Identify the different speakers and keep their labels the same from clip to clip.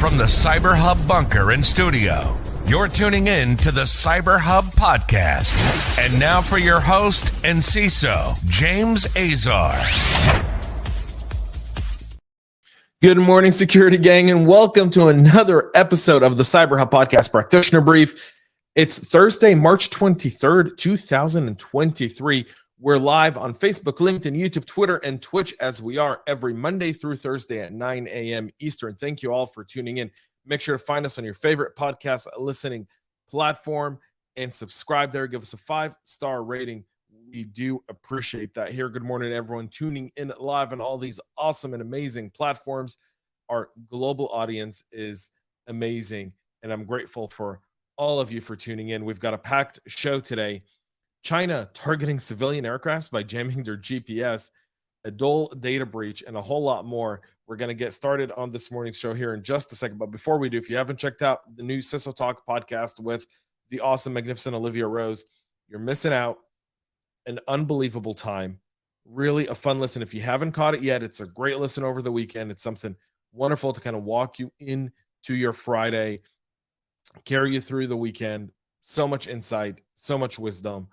Speaker 1: From the CyberHub bunker and studio, you're tuning in to the CyberHub Podcast. And now for your host and CISO, James Azar.
Speaker 2: Good morning, security gang, and welcome to another episode of the CyberHub Podcast Practitioner Brief. It's Thursday, March 23rd, 2023. We're live on Facebook, LinkedIn, YouTube, Twitter, and Twitch, as we are every Monday through Thursday at 9 a.m. Eastern. Thank you all for tuning in. Make sure to find us on your favorite podcast listening platform and subscribe there. Give us a 5-star rating. We do appreciate that here. Good morning to everyone tuning in live on all these awesome and amazing platforms. Our global audience is amazing, and I'm grateful for all of you for tuning in. We've got a packed show today. China targeting civilian aircrafts by jamming their GPS, a Dole data breach, and a whole lot more. We're going to get started on this morning's show here in just a second. But before we do, if you haven't checked out the new CISO Talk podcast with the awesome, magnificent Olivia Rose, you're missing out. An unbelievable time. Really a fun listen. If you haven't caught it yet, it's a great listen over the weekend. It's something wonderful to kind of walk you into your Friday, carry you through the weekend. So much insight, so much wisdom.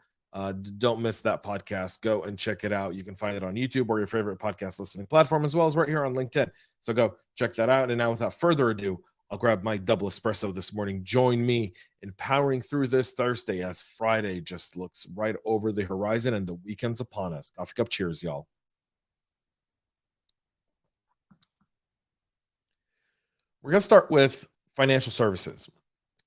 Speaker 2: Don't miss that podcast. Go and check it out. You can find it on YouTube or your favorite podcast listening platform, as well as right here on LinkedIn. So go check that out. And now, without further ado, I'll grab my double espresso this morning. Join me in powering through this Thursday as Friday just looks right over the horizon and the weekend's upon us. Coffee cup cheers, y'all. We're going to start with financial services.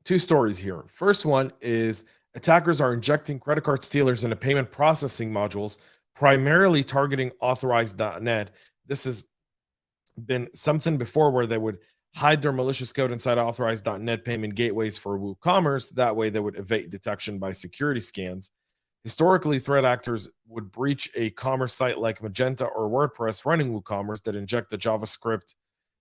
Speaker 2: Two stories here. First one is attackers are injecting credit card stealers into payment processing modules, primarily targeting authorized.net. This has been something before where they would hide their malicious code inside authorized.net payment gateways for WooCommerce. That way they would evade detection by security scans. Historically, threat actors would breach a commerce site like Magento or WordPress running WooCommerce that inject the JavaScript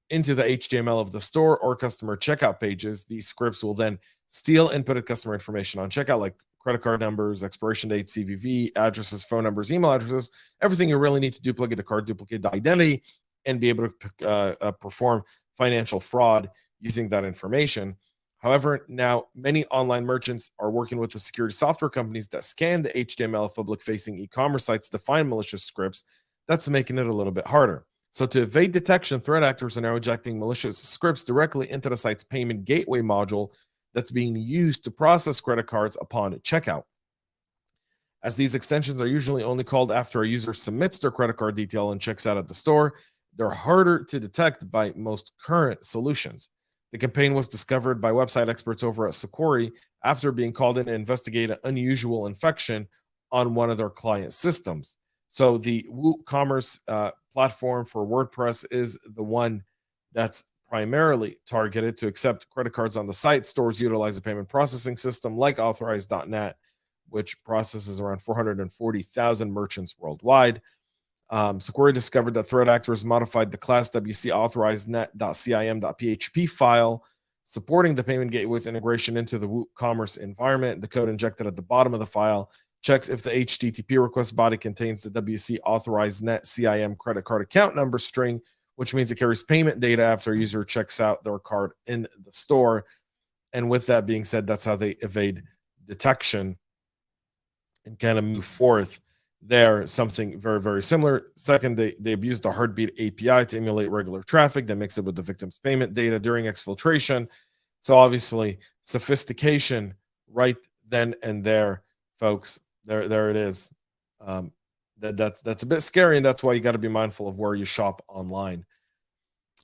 Speaker 2: into the HTML of the store or customer checkout pages. These scripts will then steal inputted customer information on checkout, like credit card numbers, expiration dates, CVV, addresses, phone numbers, email addresses, everything you really need to duplicate the card, duplicate the identity, and be able to perform financial fraud using that information. However, now many online merchants are working with the security software companies that scan the HTML of public-facing e-commerce sites to find malicious scripts. That's making it a little bit harder. So to evade detection, threat actors are now injecting malicious scripts directly into the site's payment gateway module that's being used to process credit cards upon checkout. As these extensions are usually only called after a user submits their credit card detail and checks out at the store, they're harder to detect by most current solutions. The campaign was discovered by website experts over at Security after being called in to investigate an unusual infection on one of their client systems. So the WooCommerce platform for WordPress is the one that's primarily targeted to accept credit cards on the site. Stores utilize a payment processing system like authorized.net, which processes around 440,000 merchants worldwide. Security discovered that threat actors modified the class WC authorizednet.cim.php file supporting the payment gateway's integration into the WooCommerce environment. The code injected at the bottom of the file checks if the HTTP request body contains the WC authorized net CIM credit card account number string, which means it carries payment data after a user checks out their card in the store. And with that being said, that's how they evade detection and kind of move forth there. Something very, very similar. Second, they abuse the Heartbeat API to emulate regular traffic that mix it with the victim's payment data during exfiltration. So obviously, sophistication right then and there, folks. There it is. That's a bit scary, and that's why you got to be mindful of where you shop online.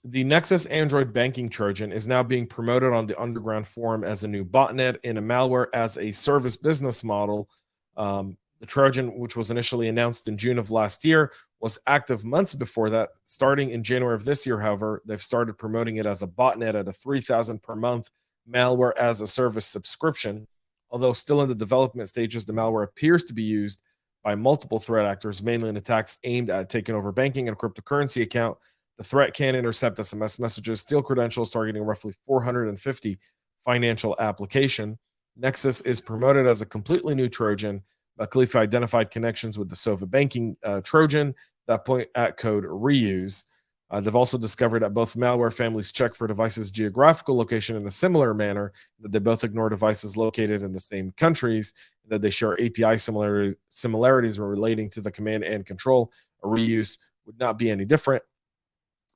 Speaker 2: The Nexus Android banking Trojan is now being promoted on the Underground forum as a new botnet in a malware as a service business model. The Trojan, which was initially announced in June of last year, was active months before that. Starting in January of this year, however, they've started promoting it as a botnet at a $3,000 per month malware as a service subscription. Although still in the development stages, the malware appears to be used by multiple threat actors, mainly in attacks aimed at taking over banking and cryptocurrency account. The threat can intercept SMS messages, steal credentials, targeting roughly 450 financial application. Nexus is promoted as a completely new Trojan, but Khalifa identified connections with the Sova banking Trojan that point at code reuse. They've also discovered that both malware families check for devices' geographical location in a similar manner, that they both ignore devices located in the same countries, that they share API similarities relating to the command and control. A reuse would not be any different.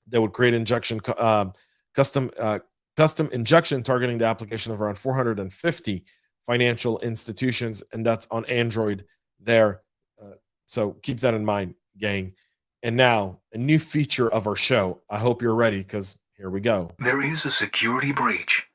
Speaker 2: They would create custom injection targeting the application of around 450 financial institutions, and that's on Android there. So keep that in mind, gang. And now, a new feature of our show. I hope you're ready, because here we go.
Speaker 3: There is a security breach.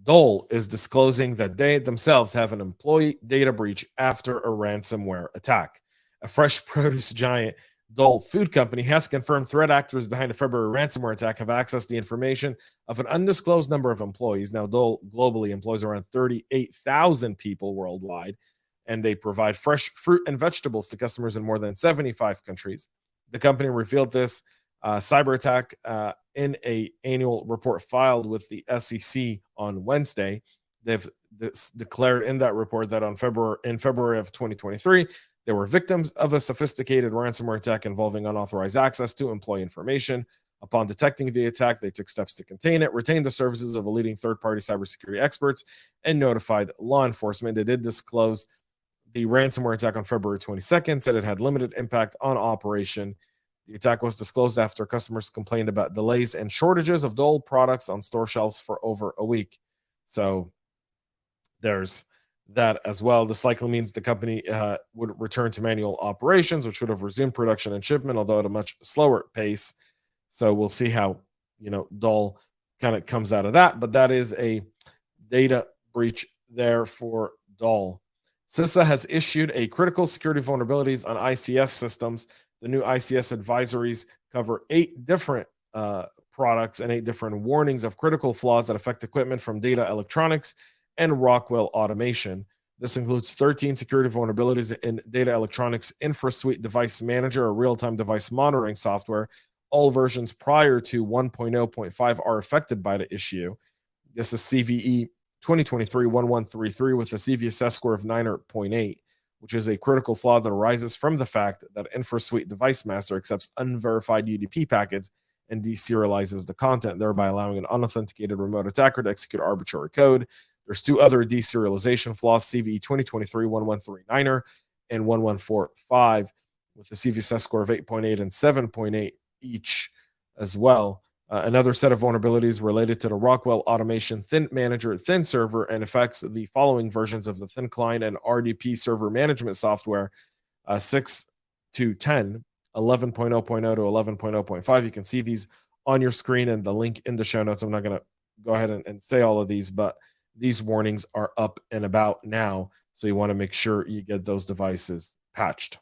Speaker 2: Dole is disclosing that they themselves have an employee data breach after a ransomware attack. A fresh produce giant, Dole Food Company, has confirmed threat actors behind a February ransomware attack have accessed the information of an undisclosed number of employees. Now, Dole globally employs around 38,000 people worldwide, and they provide fresh fruit and vegetables to customers in more than 75 countries. The company revealed this cyber attack in an annual report filed with the SEC on Wednesday. They've declared in that report that in February of 2023, they were victims of a sophisticated ransomware attack involving unauthorized access to employee information. Upon detecting the attack, they took steps to contain it, retained the services of a leading third-party cybersecurity experts, and notified law enforcement. They did disclose the ransomware attack on February 22nd, said it had limited impact on operation. The attack was disclosed after customers complained about delays and shortages of Dole products on store shelves for over a week. So there's that as well. This likely means the company would return to manual operations, which would have resumed production and shipment, although at a much slower pace. So we'll see how, Dole kind of comes out of that. But that is a data breach there for Dole. CISA has issued a critical security vulnerabilities on ICS systems. The new ICS advisories cover 8 different products and 8 different warnings of critical flaws that affect equipment from data electronics and Rockwell automation. This includes 13 security vulnerabilities in data electronics InfraSuite Device Manager, a real-time device monitoring software. All versions prior to 1.0.5 are affected by the issue. This is CVE 2023-1133 with a CVSS score of 9.8, which is a critical flaw that arises from the fact that InfraSuite Device Master accepts unverified UDP packets and deserializes the content, thereby allowing an unauthenticated remote attacker to execute arbitrary code. There's 2 other deserialization flaws, CVE 2023-1139 and 1145, with a CVSS score of 8.8 and 7.8 each as well. Another set of vulnerabilities related to the Rockwell Automation Thin Manager Thin Server and affects the following versions of the Thin Client and RDP server management software, 6 to 10, 11.0.0 to 11.0.5. You can see these on your screen and the link in the show notes. I'm not going to go ahead and say all of these, but these warnings are up and about now, so you want to make sure you get those devices patched.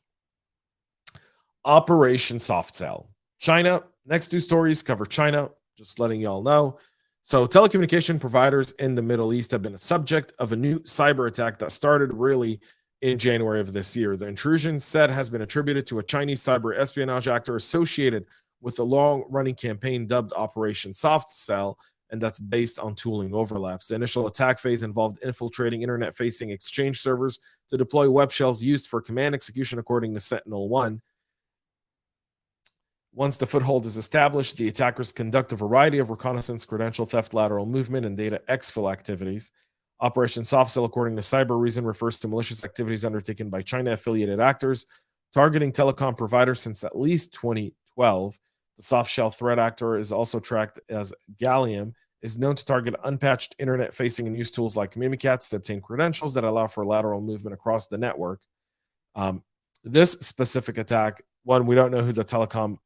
Speaker 2: Operation Soft Cell. China. Next 2 stories cover China, just letting y'all know. So telecommunication providers in the Middle East have been a subject of a new cyber attack that started really in January of this year. The intrusion said has been attributed to a Chinese cyber espionage actor associated with a long-running campaign dubbed Operation Soft Cell, and that's based on tooling overlaps. The initial attack phase involved infiltrating internet-facing exchange servers to deploy web shells used for command execution, according to Sentinel-1. Once the foothold is established, the attackers conduct a variety of reconnaissance, credential theft, lateral movement, and data exfil activities. Operation Soft Cell, according to Cyber Reason, refers to malicious activities undertaken by China-affiliated actors targeting telecom providers since at least 2012. The soft shell threat actor is also tracked as Gallium, is known to target unpatched internet-facing and use tools like Mimikatz to obtain credentials that allow for lateral movement across the network. This specific attack, one, we don't know who the telecom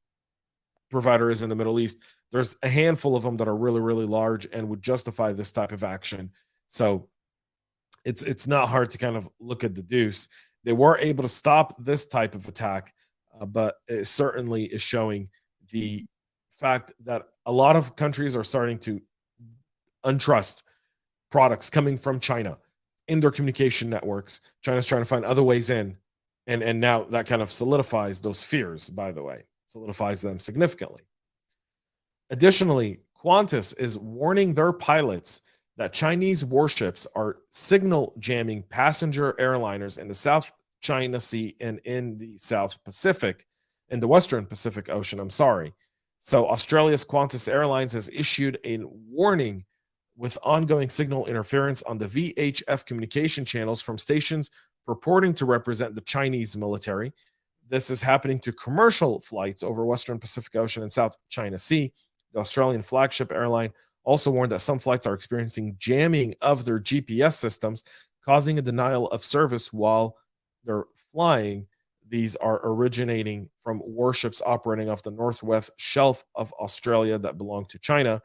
Speaker 2: provider is in the Middle East. There's a handful of them that are really, really large and would justify this type of action. So it's not hard to kind of look at the deuce. They were able to stop this type of attack, but it certainly is showing the fact that a lot of countries are starting to untrust products coming from China in their communication networks. China's trying to find other ways in, and now that kind of solidifies those fears, by the way. Solidifies them significantly. Additionally, Qantas is warning their pilots that Chinese warships are signal jamming passenger airliners in the South China Sea and in the South Pacific, in the Western Pacific Ocean. So Australia's Qantas Airlines has issued a warning with ongoing signal interference on the VHF communication channels from stations purporting to represent the Chinese military. This is happening to commercial flights over Western Pacific Ocean and South China Sea. The Australian flagship airline also warned that some flights are experiencing jamming of their GPS systems, causing a denial of service while they're flying. These are originating from warships operating off the northwest shelf of Australia that belong to China.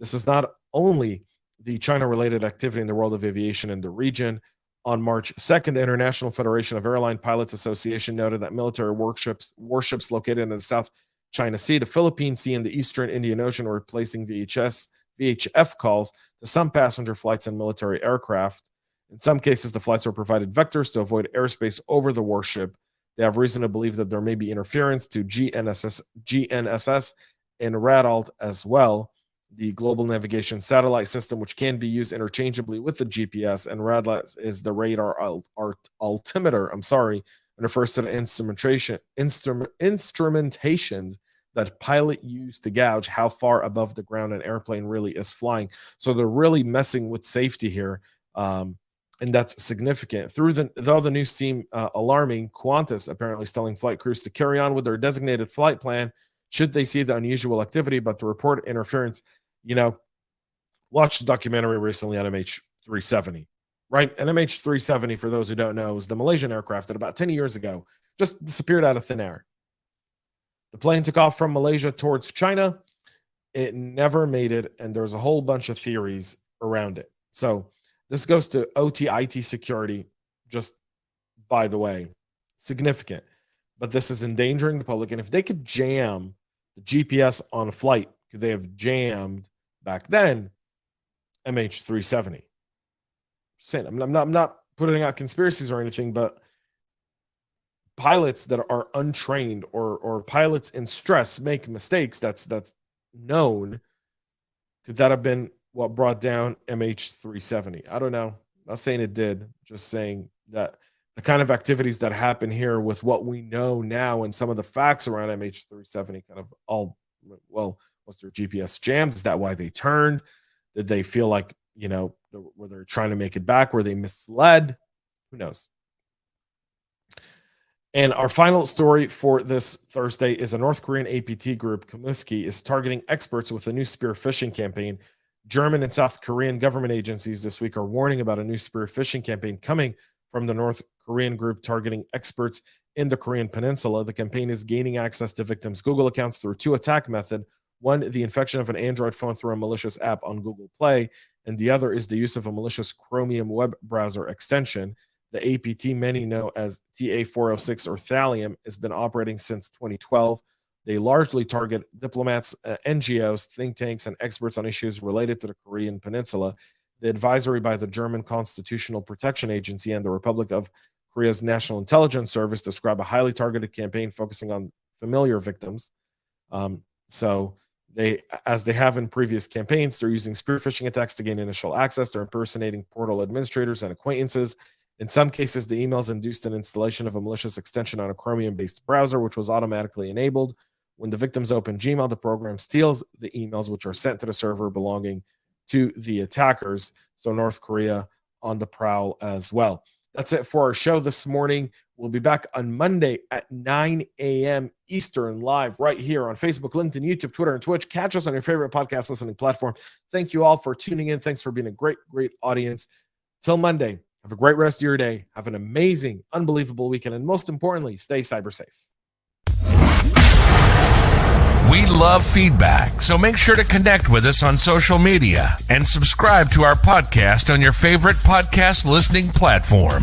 Speaker 2: This is not only the China-related activity in the world of aviation in the region. On March 2nd, the International Federation of Airline Pilots Association noted that military warships located in the South China Sea, the Philippine Sea, and the Eastern Indian Ocean were placing VHF calls to some passenger flights and military aircraft. In some cases, the flights were provided vectors to avoid airspace over the warship. They have reason to believe that there may be interference to GNSS and RADALT as well, the global navigation satellite system, which can be used interchangeably with the GPS, and RADALT is the radar altimeter, and refers to the instrumentations that pilot use to gauge how far above the ground an airplane really is flying. So they're really messing with safety here. And that's significant. Though the news seemed alarming, Qantas apparently is telling flight crews to carry on with their designated flight plan should they see the unusual activity, but to report interference, watch the documentary recently on MH370, right? And MH370, for those who don't know, is the Malaysian aircraft that about 10 years ago just disappeared out of thin air. The plane took off from Malaysia towards China. It never made it, and there's a whole bunch of theories around it. So this goes to OT-IT security, just by the way, significant. But this is endangering the public. And if they could jam the GPS on a flight, could they have jammed back then MH370? Saying, I'm not putting out conspiracies or anything, but pilots that are untrained or pilots in stress make mistakes. That's known. Could that have been what brought down MH370? I don't know. Not saying it did, just saying that the kind of activities that happen here with what we know now and some of the facts around MH370 kind of all, well, was their GPS jammed? Is that why they turned? Did they feel like, were they trying to make it back? Were they misled? Who knows? And our final story for this Thursday is a North Korean APT group, Kimsuky, is targeting experts with a new spearphishing campaign. German and South Korean government agencies this week are warning about a new spearphishing campaign coming from the North Korean group targeting experts in the Korean Peninsula. The campaign is gaining access to victims' Google accounts through two attack methods. One, the infection of an Android phone through a malicious app on Google Play, and the other is the use of a malicious Chromium web browser extension. The APT, many know as TA406 or Thallium, has been operating since 2012. They largely target diplomats, NGOs, think tanks, and experts on issues related to the Korean Peninsula. The advisory by the German Constitutional Protection Agency and the Republic of Korea's National Intelligence Service describe a highly targeted campaign focusing on familiar victims. So they, as they have in previous campaigns, they're using spearphishing attacks to gain initial access. They're impersonating portal administrators and acquaintances. In some cases, the emails induced an installation of a malicious extension on a Chromium-based browser, which was automatically enabled. When the victims open Gmail, the program steals the emails, which are sent to the server belonging to the attackers. So North Korea on the prowl as well. That's it for our show this morning. We'll be back on Monday at 9 a.m. Eastern live right here on Facebook, LinkedIn, YouTube, Twitter, and Twitch. Catch us on your favorite podcast listening platform. Thank you all for tuning in. Thanks for being a great, great audience. Till Monday, have a great rest of your day. Have an amazing, unbelievable weekend. And most importantly, stay cyber safe.
Speaker 1: We love feedback, so make sure to connect with us on social media and subscribe to our podcast on your favorite podcast listening platform.